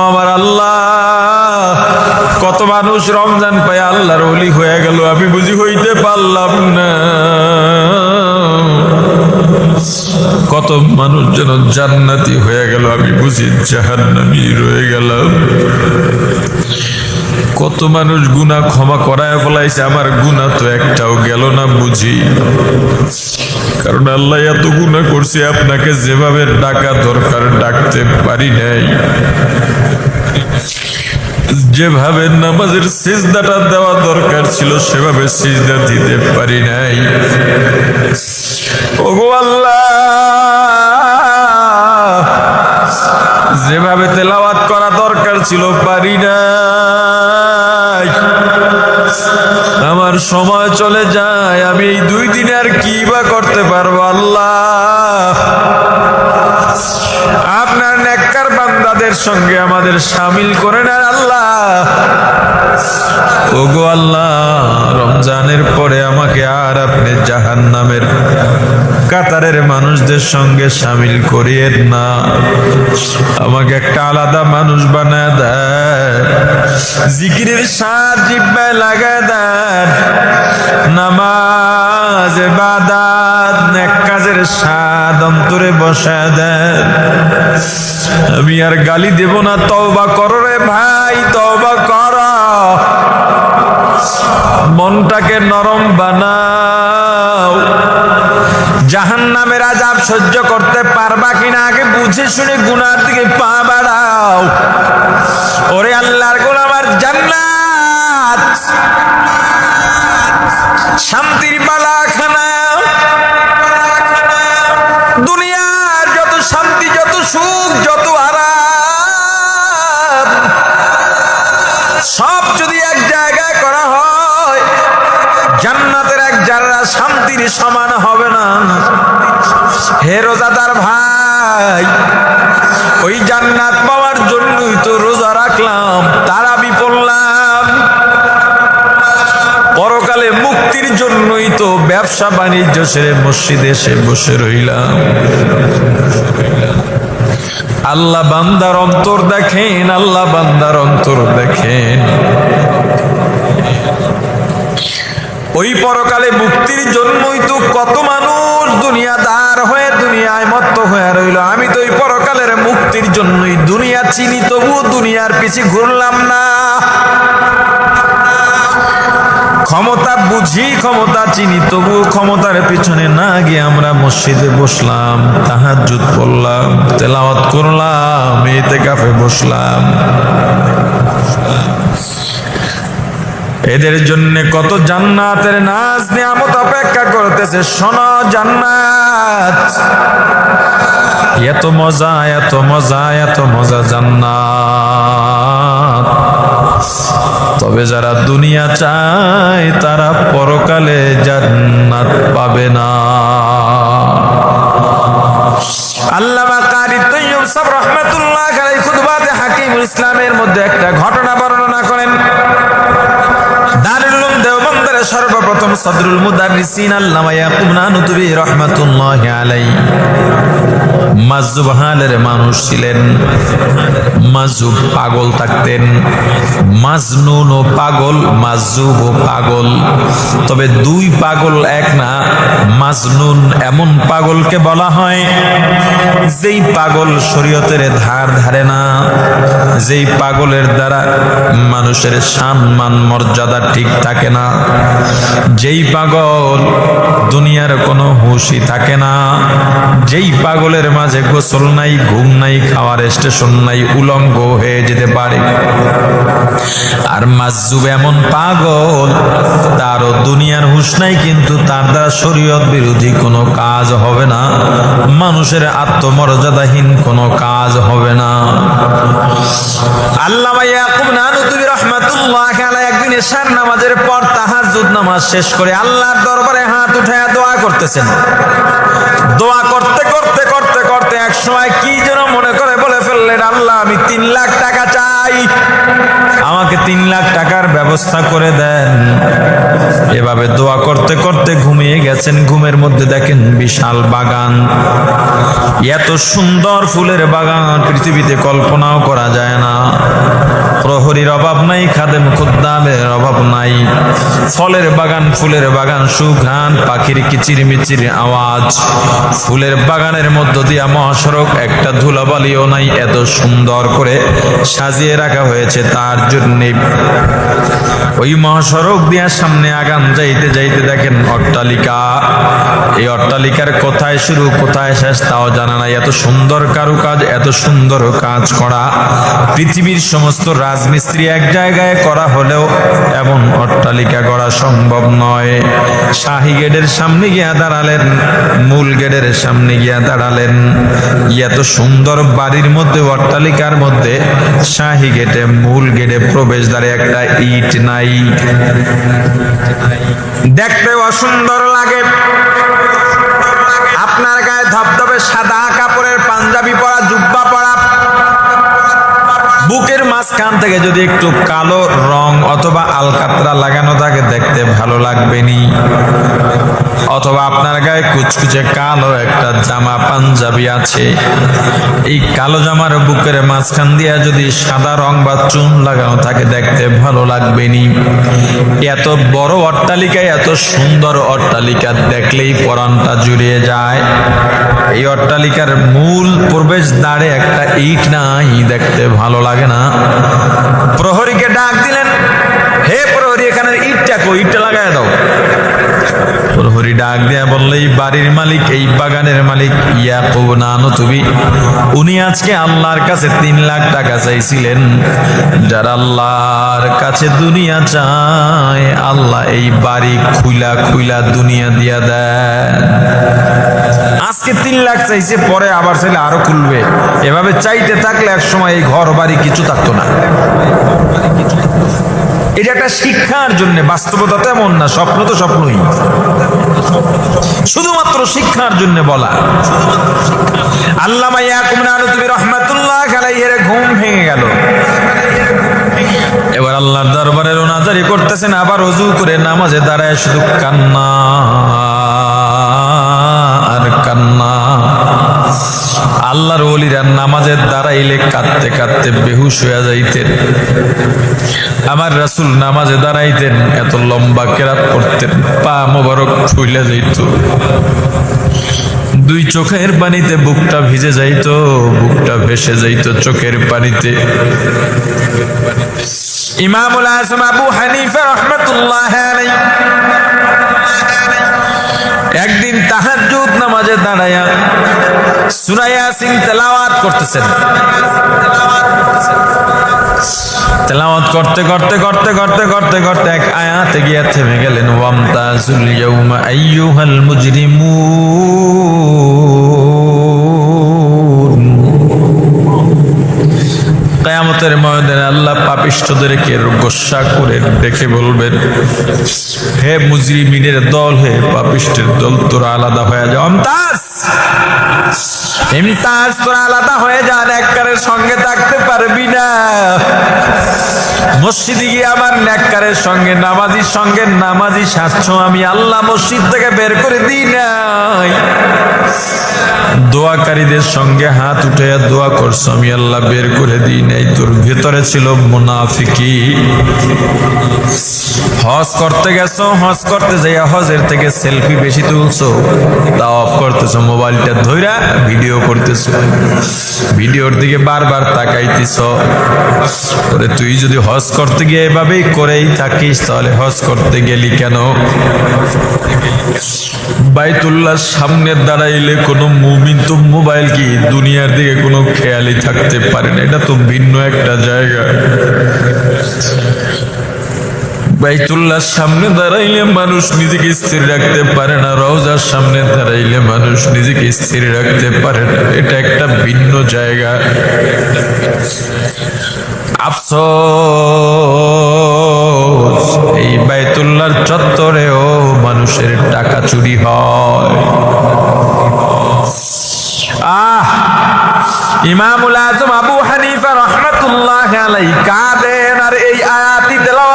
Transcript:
আমার আল্লাহ, কত মানুষ রমজান পায় আল্লাহর ওলি হয়ে গেল, আমি বুঝি হইতে পারলাম না। কত মানুষ যেন জান্নাতি হয়ে গেল, আমি বুঝি জাহান্নামী রয়ে গেলাম। কত মানুষ গুনাহ ক্ষমা করায় ফেলাইছে, আমার গুনাহ তো একটাও গেল না বুঝি। কারণ আল্লাহ এত গুনাহ করছে, আপনাকে যেভাবে ডাকা দরকার ডাকতে পারি নাই, যেভাবে নামাজের সিজদাটা দেওয়া দরকার ছিল সেভাবে সিজদা দিতে পারি নাই। ওগো আল্লাহ, যেভাবে তেলাওয়াত করা দরকার ছিল পারি নাই। আমার সময় চলে যায়, আমি এই 2 দিনে আর কি বা করতে পারবো। আল্লাহ, আপনার নেককার বান্দাদের সঙ্গে আমাদের শামিল করে নেন আল্লাহ। ওগো আল্লাহ, রমজানের পরে আমাকে আর আপনি জাহান্নামের কাতারের মানুষদের সঙ্গে শামিল করিয়েন না, আমাকে একটা আলাদা মানুষ বানায় দেন। জিকিরের স্বাদ জিহ্বায় লাগায় দেন, নামাজ ইবাদত নেক কাজের স্বাদ অন্তরে বসায় দেন। আমি আর গালি দেব না, তওবা করো রে ভাই, তওবা করো, মনটাকে নরম বানাও। জাহান্নামের আযাব সহ্য করতে পারবা কিনা আগে বুঝে শুনে গুনার দিকে পা বাড়াও। ওরে আল্লাহর গোলাম, আমার জান্নাত শান্তির বালাখানা, দুনিয়ার যত শান্তি, যত সুখ, যত আরাম সব যদি এক জায়গায় করা হয়, জান্নাতের এক জাররা শান্তির সমান হবে না। হে রোজাদার ভাই, ওই জান্নাত পাওয়ার জন্যই তো রোজা রাখলাম, তারাবি পড়লাম। পরকালে মুক্তির জন্যই তো ব্যবসা বাণিজ্য সেরে মসজিদে এসে বসে রইলাম। আল্লাহ বান্দার অন্তর দেখেন, আল্লাহ বান্দার অন্তর দেখেন। ওই পরকালে মুক্তির জন্যই তো কত মানুষ দুনিয়াদার হয়ে দুনিয়ায় মত্ত হয়ে রইল। আমি তো ওই পরকালের মুক্তির জন্যই দুনিয়া চিনি, তবু দুনিয়ার পিছে ঘুরলাম না। ক্ষমতা বুঝি, ক্ষমতা চিনি, তবু ক্ষমতার পিছনে না গিয়ে আমরা মসজিদে বসলাম, তাহাজ্জুদ পড়লাম, তেলাওয়াত করলাম, ইতিকাফে বসলাম। এদের জন্য কত জান্নাতের নাজ নিয়ামত অপেক্ষা করতেছে। শোনো, জান্নাত এত মজা, এত মজা, এত মজা জান্নাত। তবে যারা দুনিয়া চায় তারা পরকালে জান্নাত পাবে না। আল্লামা কারি তৈয়ব সাহেব রাহমাতুল্লাহ আলাইহি খুতবাতে হাকিমুল ইসলামের মধ্যে একটা ঘটনা বর্ণনা করেন। দারুল উলুম দেওবন্দের সর্বপ্রথম সদরুল মুদাররিসিন আল্লামা ইয়াকুব নানুতুবি রাহমাতুল্লাহি আলাইহি মাজুব হালের মানুষ ছিলেন। মাজুব পাগল থাকতেন, মাজনুন ও পাগল, মাজুব ও পাগল। তবে 2 পাগল এক না। মাজনুন এমন পাগলকে বলা হয় যেই পাগল শরীয়তের ধার ধারে না, যেই পাগলের দ্বারা মানুষের সম্মান মর্যাদা ঠিক থাকে না, যেই পাগল দুনিয়ার কোনো হুঁশই থাকে না, যেই পাগলের মাঝে গোসল নাই, ঘুম নাই, খাওয়ার স্টেশন নাই, উলঙ্গ হয়ে যেতে পারে। আর মাজুব এমন পাগল, তারও দুনিয়ার হুঁশ নাই, কিন্তু তার দ্বারা শরীয়ত বিরোধী কোনো কাজ হবে না, মানুষের আত্মমর্যাদাহীন কোনো কাজ হবে না। আল্লামা ইয়াকুব নানুতুবি রাহমাতুল্লাহি আলাইহি একদিন এশার নামাজের পর তাহাজ্জুদ নামাজ শেষ করে আল্লাহর দরবারে হাত উঠায়া দোয়া করতেছেন। দোয়া করতে করতে করতে করতে এক সময় কি যেন মনে করে বলে ফেললেন, আল্লাহ, আমি 3 লাখ টাকা চাই, আমাকে 3 লাখ টাকার ব্যবস্থা করে দেন। এভাবে দোয়া করতে করতে ঘুমিয়ে গেছেন। ঘুমের মধ্যে দেখেন বিশাল বাগান, এত সুন্দর ফুলের বাগান পৃথিবীতে কল্পনাও করা যায় না। নাই, খাদেম খুদ্দামের অভাব নাই, ফলের বাগান ফুলের বাগান, সুঘ্রাণ, পাখির কিচির মিচির আওয়াজ, ফুলের বাগানের মধ্য দিয়া মহাসড়ক, একটা ধুলাবালিও নাই, এত সুন্দর করে সাজিয়ে রাখা হয়েছে তার জন্যে। ওই মহাসড়ক দিয়া সামনে আগান যাইতে যাইতে দেখেন অট্টালিকা। এই অট্টালিকার কোথায় শুরু কোথায় শেষ তাও জানা নাই, এত সুন্দর কারুকাজ, এত সুন্দর কাজ করা। পৃথিবীর সমস্ত রাজমিস্ত্রি এক জায়গায় করা হলেও এমন অট্টালিকা করা সম্ভব নয়। শাহী গেটের সামনে গিয়া দাঁড়ালেন, মূল গেটের সামনে গিয়া দাঁড়ালেন, এত সুন্দর বাড়ির মধ্যে অট্টালিকার মধ্যে শাহী গেটে মূল গেটে প্রবেশদ্বারে একটা ইট নাই। দেখতে অসুন্দর লাগে। আপনার গায়ে ধবধবে সাদা কাপড়ের পাঞ্জাবি পরা, জুব্বা পরা, বুকের মাঝখান থেকে যদি একটু কালো রং অথবা আলকাতরা লাগানো থাকে দেখতে ভালো লাগবে নি। অথবা আপনার গায়ে কুচকুচে কালো একটা জামা পাঞ্জাবি আছে, এই কালো জামার বুকের মাঝখান দিয়া যদি সাদা রং বা চুন লাগানো থাকে দেখতে ভালো লাগবে নি। এত বড় অট্টালিকায়, এত সুন্দর অট্টালিকা দেখলেই পরাণটা জুড়িয়ে যায়। এই অট্টালিকার মূল প্রবেশদ্বারে একটা ইট নাই, দেখতে ভালো লাগে না। প্রহরীকে ডাক দিলেন, হে প্রহরী, এখানের ইটটা কই, ইটটা লাগায় দাও। প্রহরী ডাক দেয়া বললে, এই বাড়ির মালিক, এই বাগানের মালিক ইয়াকুব নানুতুবি, উনি আজকে আল্লাহর কাছে 3 লাখ টাকা চাইছিলেন। যারা আল্লাহর কাছে দুনিয়া চায় আল্লাহ এই বাড়ি খুইলা খুইলা দুনিয়া দিয়া দেয়। আজকে 3 লাখ চাইছে, পরে আবার চাইলে আরো খুলবে। এভাবে চাইতে থাকলে এক সময় এই ঘর বাড়ি কিছু থাকতো না। এটা একটা শিক্ষার জন্য, বাস্তবতা তো এমন না, স্বপ্ন তো স্বপ্নই, শুধুমাত্র শিক্ষার জন্য বলা। আল্লামা ইয়াকুব নানুতুবি রাহমাতুল্লাহ আলাইহির ঘুম ভেঙে গেল। এবার আল্লাহর দরবারে রোনাজারি করতেছেন, আবার ওযু করে নামাজে দাঁড়ায় শুধু কান্না আর কান্না। আল্লাহর ওলিরা নামাজের দাঁড়াইলে কাঁদতে কাঁদতে বেহুশ হয়ে যাইতেন। আমার রাসূল নামাজে দাঁড়াইতেন, এত লম্বা কেরাত পড়তেন, পা মোবারক ফুলে যাইত, 2 চোখের পানিতে বুকটা ভিজে যাইত, বুকটা ভেসে যাইত চোখের পানিতে। ইমামুল আযম আবু হানিফা রাহমাতুল্লাহি আলাইহি একদিন তাহাজ্জুদ নামাজে দাঁড়ায়া সূরা ইয়াসিন তেলাওয়াত করতেছেন। তেলাওয়াত করতে করতে করতে করতে করতে করতে এক আয়াতে গিয়ে থেমে গেলেন। ওয়ামতাজুল ইয়াউমা আইয়ুহাল মুজরিমুন, কিয়ামতের ময়দানে আল্লাহ পাপিষ্ঠদেরকে গোসা করে দেখে বলবেন, হে মুজরিমিনের দল, হে পাপিষ্ঠের দল, তোরা আলাদা হয়ে যাও। ইমতাজ, তোরা আলাদা হয়ে যা, নেককারের সঙ্গে থাকতে পারবি না। মসজিদে গিয়ে আমার নেককারের সঙ্গে, নামাজির সঙ্গে নামাজি সাজছ, আমি আল্লাহ মসজিদ থেকে বের করে দিই নাই। দোয়াকারীদের সঙ্গে হাত উঠে দোয়া করছো, আমি আল্লাহ বের করে দিই নাই। তোর ভেতরে ছিল মুনাফিকি। হজ করতে গেছো, হজ করতে যাইয়া হজের থেকে সেলফি বেশি তুলছো, তাওয়াফ করতেছো, মোবাইলটা ধইরা ভিডিও করতেছো, ভিডিওর দিকে বারবার তাকাইতেছ। ওরে তুই যদি হজ করতে গিয়ে এভাবেই করেই থাকিস তাহলে হজ করতে গেলি কেন? বাইতুল্লাহর সামনে দাঁড়াইলে কোনো মুমিন তো মোবাইল কি দুনিয়ার দিকে কোনো খেয়ালই থাকতে পারে না, এটা তো ভিন্ন একটা জায়গা। বাইতুল্লাহর সামনে দাঁড়াইলে মানুষ নিজেকে স্থির রাখতে পারে না, রওজার সামনে দাঁড়াইলে মানুষ নিজেকে স্থির রাখতে পারে না, এটা একটা ভিন্ন জায়গা। আফসোস, এই বাইতুল্লাহর চত্বরেও মানুষের টাকা চুরি হয়। ইমামুল আযম আবু হানিফা রাহমাতুল্লাহি আলাইহি কাঁদেন আর এই আয়াতটি তেলাওয়াত